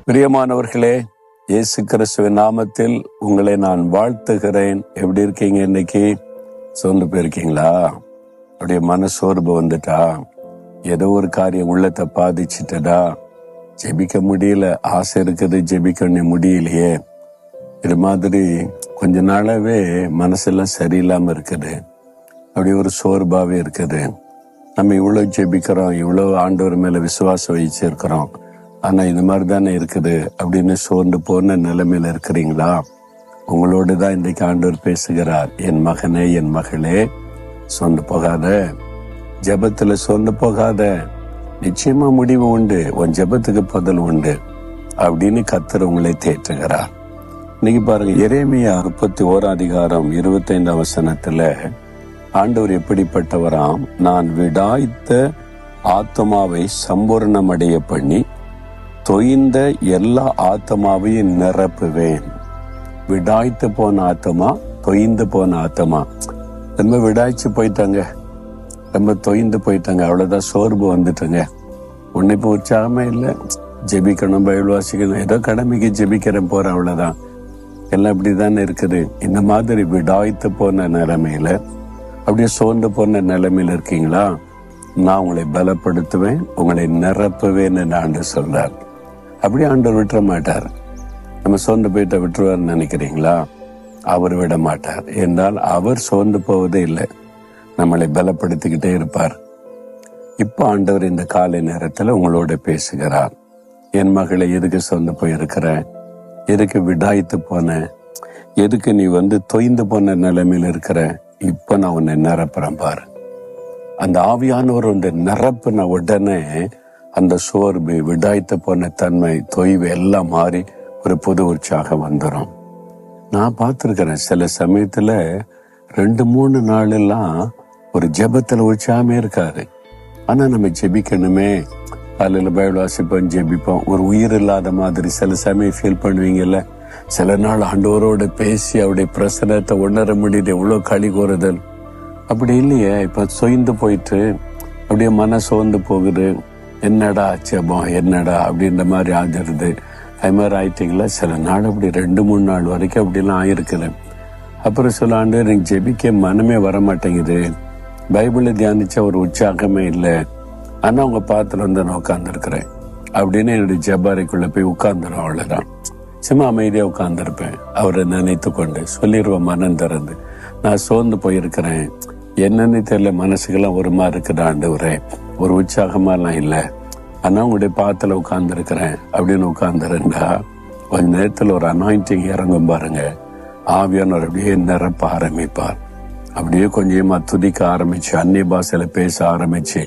பிரியமானவர்களே, இயேசு கிறிஸ்துவின் நாமத்தில் உங்களை நான் வாழ்த்துகிறேன். எப்படி இருக்கீங்க? இன்னைக்கு சோர்ந்து போயிருக்கீங்களா? அப்படியே மனசோர்வு வந்துட்டா? ஏதோ ஒரு காரியம் உள்ளத்தை பாதிச்சுட்டா? ஜெபிக்க முடியல, ஆசை இருக்குது, ஜெபிக்க முடியலையே. இது மாதிரி கொஞ்ச நாளாவே மனசெல்லாம் சரியில்லாம இருக்குது. அப்படி ஒரு சோர்வாவே இருக்குது. நம்ம இவ்வளவு ஜெபிக்கிறோம், இவ்வளவு ஆண்டவர் மேல விசுவாசம் வச்சிருக்கிறோம், ஆனா இது மாதிரி தானே இருக்குது அப்படின்னு சோர்ந்து போன நிலைமையில இருக்கிறீங்களா? உங்களோடு தான் இன்றைக்கு ஆண்டவர் பேசுகிறார். என் மகனே, என் மகளே, சோர்ந்து போகாத, ஜெபத்துல சோர்ந்து போகாத, நிச்சயமா முடிவு உண்டு, உன் ஜெபத்துக்கு பதில் உண்டு அப்படின்னு கர்த்தர் உங்களை தேற்றுகிறார். இன்னைக்கு பாருங்க, எரேமியா 31:25 ஆண்டவர் எப்படிப்பட்டவராம்? நான் விடாய்த்த ஆத்மாவை சம்பூர்ணமடைய பண்ணி தொய்ந்த எல்லா ஆத்மாவையும் நிரப்புவேன். விடாய்த்து போன ஆத்மா, தொய்ந்து போன ஆத்மா. ரொம்ப விடாய்ச்சி போயிட்டாங்க, ரொம்ப தொய்ந்து போயிட்டாங்க, அவ்வளவுதான், சோர்வு வந்துட்டுங்க. ஒன்னு இப்ப உற்சாகமே இல்லை, ஜெபிக்கணும், பைபிள் வாசிக்கணும், ஏதோ கடமைக்கு ஜெபிக்கிறேன் போற, அவ்வளவுதான். எல்லாம் இப்படிதானே இருக்குது. இந்த மாதிரி விடாய்த்து போன நிலைமையில, அப்படியே சோர்ந்து போன நிலைமையில இருக்கீங்களா? நான் உங்களை பலப்படுத்துவேன், உங்களை நிரப்புவேன்னு ஆண்டவர் சொல்றார். அப்படி ஆண்டவர் விட்டுற மாட்டார். நம்ம சோர்ந்து போயிட்ட விட்டுருவார்னு நினைக்கிறீங்களா? அவர் விட மாட்டார். என்றால் அவர் சோர்ந்து போவதே இல்லை, நம்மளை பலப்படுத்திக்கிட்டே இருப்பார். இப்ப ஆண்டவர் இந்த காலை நேரத்துல உங்களோட பேசுகிறார். என் மகளை, எதுக்கு சோர்ந்து போயிருக்கிற? எதுக்கு விடாய்த்து போன? எதுக்கு நீ தொய்ந்து போன நிலைமையில இருக்கிற? இப்ப நான் உன்னை நிரப்புறேன் பாரு. அந்த ஆவியானவர் நிரப்புன உடனே அந்த சோர்வு, விடாய்த்து போன தன்மை, தொய்வு எல்லாம் மாறி ஒரு புது உற்சாகம் வந்துடும். நான் பார்த்திருக்கிறேன், சில சமயத்துல 2-3 நாள் எல்லாம் ஒரு ஜெபத்துல உற்சாகமே இருக்காது. ஆனா நம்ம ஜெபிக்கணுமே, அதில் பைபிள் வாசிப்போம், ஜெபிப்போம், ஒரு உயிர் இல்லாத மாதிரி சில சமயம் ஃபீல் பண்ணுவீங்கல்ல. சில நாள் ஆண்டவரோட பேசி அவருடைய பிரசனத்தை உணர முடியுது, எவ்வளவு களி கூறுதல். அப்படி இல்லையே, இப்ப சொய்ந்து போயிட்டு அப்படியே மன சோர்ந்து போகுது. என்னடா ஜெபம், என்னடா அப்படின்ற மாதிரி ஆகிறது. அது மாதிரி ஆயிட்டீங்களா? சில நாள் அப்படி 2-3 நாள் வரைக்கும் அப்படிலாம் ஆயிருக்குது. அப்புறம் சொல்ல, ஆண்டவர் எனக்கு ஜெபிக்க மனமே வரமாட்டேங்குது, பைபிளை தியானிச்சா ஒரு உற்சாகமே இல்லை, ஆனா உங்க பாத்துல நான் உட்கார்ந்துருக்கிறேன் அப்படின்னு என்னுடைய ஜபாரிக்குள்ள போய் உட்கார்ந்துரும். அவ்வளவுதான், சும்மா அமைதியா உட்கார்ந்துருப்பேன். அவரை நினைத்து கொண்டு சொல்லிடுவேன் மனம் திறந்து, நான் சோர்ந்து போயிருக்கிறேன், என்னன்னு தெரியல, மனசுக்கெல்லாம் ஒரு மாதிரி இருக்குது ஆண்டவரே, ஒரு உற்சாகமாலாம் இல்லை, ஆனா உங்களுடைய பாத்துல உட்கார்ந்து இருக்கிறேன் அப்படின்னு உட்கார்ந்துருந்தா கொஞ்ச நேரத்துல ஒரு அனாயிண்டிங் இறங்கும் பாருங்க. ஆவியானவர் அப்படியே நிரப்ப ஆரம்பிப்பார். அப்படியே கொஞ்சமா துதிக்க ஆரம்பிச்சு, அந்நிய பாஷையில பேச ஆரம்பிச்சு,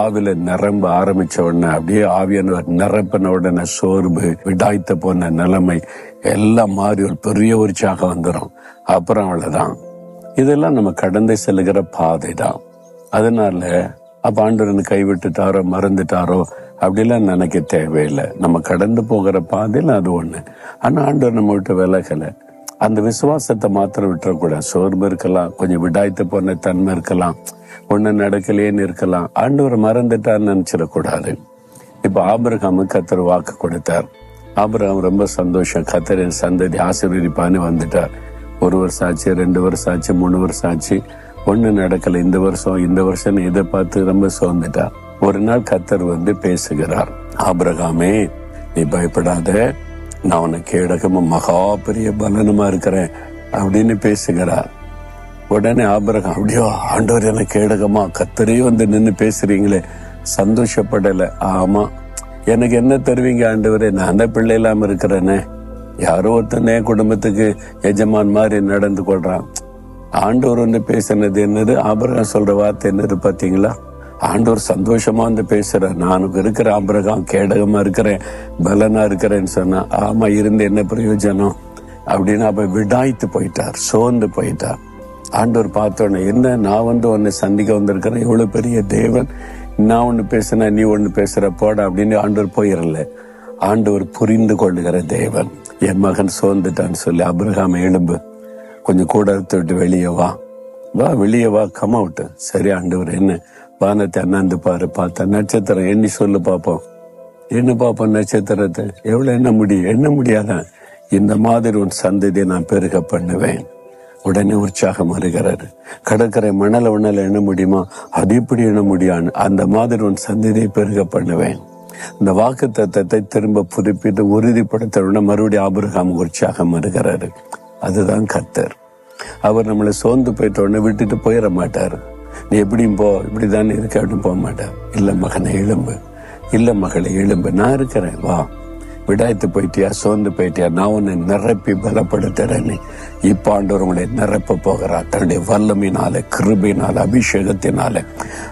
ஆவில நிரம்ப ஆரம்பிச்ச உடனே அப்படியே ஆவியானவர் நிரப்பின உடனே சோர்வு, விடாய்த்த போன நிலைமை எல்லாம் மாறி ஒரு பெரிய உற்சாகம் வந்துடும். அப்புறம் அவ்வளவுதான். இதெல்லாம் நம்ம கடந்து செல்லுகிற பாதை தான். அதனால அப்ப ஆண்டவரன் கைவிட்டுட்டாரோ, மறந்துட்டாரோ அப்படிலாம் நினைக்க தேவையில்லை. நம்ம கடந்து போகிற பாதையில அது ஒண்ணு. ஆனா ஆண்டவர் நம்ம விட்டு விலகல. அந்த விசுவாசத்தை மாத்திரம் விட்டுறக்கூடாது. சோர்வு இருக்கலாம், கொஞ்சம் விடாய்த்து போன தன்மை இருக்கலாம், ஒண்ணு நடக்கலேன்னு இருக்கலாம். ஆண்டவர் மறந்துட்டான்னு நினைச்சிடக்கூடாது. இப்ப ஆபிரகாமுக்கு கர்த்தர் வாக்கு கொடுத்தார். ஆபிரகாம் ரொம்ப சந்தோஷம், கர்த்தரின் சந்ததி ஆசீர்வதிப்பான்னு வந்துட்டார். 1 வருஷம் ஆச்சு, 2 வருஷம் ஆச்சு, 3 வருஷம் ஆச்சு, ஒண்ணு நடக்கல. இந்த வருஷம் இதை பார்த்து ரொம்ப சோர்ந்துட்டார். ஒரு நாள் கர்த்தர் பேசுகிறார். ஆபிரகாமே, நீ பயப்படாத, நான் உனக்கு கேடகமும் மகா பெரிய பலனுமா இருக்கிறேன் அப்படின்னு பேசுகிறார். உடனே ஆபிரகாம், அப்படியோ ஆண்டவர் எனக்கு கேடகமா, கர்த்தரே நின்னு பேசுறீங்களே, சந்தோஷப்படல. ஆமா, எனக்கு என்ன தருவீங்க ஆண்டவரே? நான் தான் பிள்ளை இல்லாம இருக்கிறேனே, யாரோ ஒருத்தனே குடும்பத்துக்கு எஜமான் மாதிரி நடந்து கொள்றான். ஆண்டவர் பேசினது என்னது? ஆபிரகாம் சொல்ற வார்த்தை என்னது பாத்தீங்களா? ஆண்டவர் சந்தோஷமா பேசுறார். நானுக்கு இருக்கிற ஆபிரகாம் கேடகமா இருக்கிறேன், பலனா இருக்கிறேன்னு சொன்னா, ஆமா, இருந்து என்ன பிரயோஜனம் அப்படின்னு அப்ப விடாய்த்து போயிட்டார், சோர்ந்து போயிட்டார். ஆண்டவர் பார்த்தோன்னே, என்ன நான் உன்னை சந்திக்க வந்திருக்கிறேன், எவ்வளவு பெரிய தேவன், நான் ஒண்ணு பேசுனா நீ ஒண்ணு பேசுற போட அப்படின்னு ஆண்டவர் போயிடல. ஆண்டவர் புரிந்து கொள்ளுகிற தேவன். என் மகன் சோர்ந்துட்டான்னு சொல்லி, ஆபிரகாம் எழும்பு, கொஞ்சம் கூட விட்டு வெளியே வா, வெளியே வா, கம் அவுட். சரி ஆண்டவர், என்ன வானத்தை அண்ணாந்து பாரு, பார்த்தா நட்சத்திரம் எண்ணி சொல்லு பாப்போம். என்ன பார்ப்போம் நட்சத்திரத்தை, எவ்வளவு எண்ண முடியாதான். இந்த மாதிரி உன் சந்ததியை நான் பெருக பண்ணுவேன். உடனே உற்சாகம் வருகிறாரு. கடற்கரை மணல எண்ண முடியுமா? அது இப்படி எண்ண முடியாது. அந்த மாதிரி உன் சந்ததியை பெருக பண்ணுவேன். இந்த வாக்கு தத்தத்தை திரும்ப புதுப்பித்து உறுதிப்படுத்த மறுபடியும் ஆபிரகாம் உற்சாகம் வருகிறாரு. அதுதான் கர்த்தர். அவர் நம்மளை சோர்ந்து போயிட்ட உடனே விட்டுட்டு போயிட மாட்டாரு. நீ எப்படியும் போ, இப்படிதான் இருக்க அப்படின்னு போக மாட்டார். இல்ல மகனை எழும்பு, இல்ல மகளை எழும்பு, நான் இருக்கிறேன், வா. விடாய்த்து போயிட்டியா, சோர்ந்து போயிட்டியா, நான் உன்னை நிரப்பி பலப்படுத்துறேன்னு. இப்ப ஆண்டவர் உங்களை நிரப்ப போகிறார். தன்னுடைய வல்லமையினால, கிருபையினால, அபிஷேகத்தினால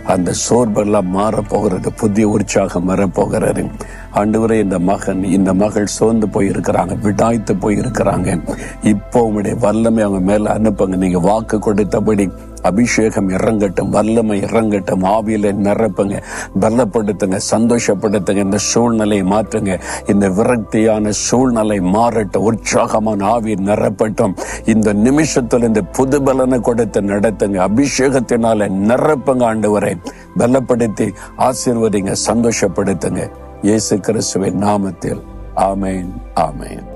அந்த சோர்வெல்லாம் மாற போகிறது. புதிய உற்சாகம் வரப்போகிறது. ஆண்டவரே, இந்த மகள் சோர்ந்து போயிருக்கிறாங்க, விடாய்த்து போயிருக்கிறாங்க. இப்போ உங்களுடைய வல்லமை அவங்க மேல அனுப்புங்க. நீங்க வாக்கு கொடுத்தபடி அபிஷேகம் இறங்கட்டும், வல்லமை இறங்கட்டும், ஆவியில நிரப்புங்க, பலப்படுத்துங்க, சந்தோஷப்படுத்துங்க. இந்த சூழ்நிலையை மாற்றுங்க. இந்த விரக்தியான சூழ்நிலை மாறட்டும், உற்சாகமான ஆவி நிரப்பட்டும். இந்த நிமிஷத்துல இந்த புது பலனை கொடுத்து நடத்துங்க. அபிஷேகத்தினால நிரப்புங்க ஆண்டவரை, பலப்படுத்தி ஆசீர்வதிங்க, சந்தோஷப்படுத்துங்க. இயேசு கிறிஸ்துவின் நாமத்தில் ஆமென், ஆமென்.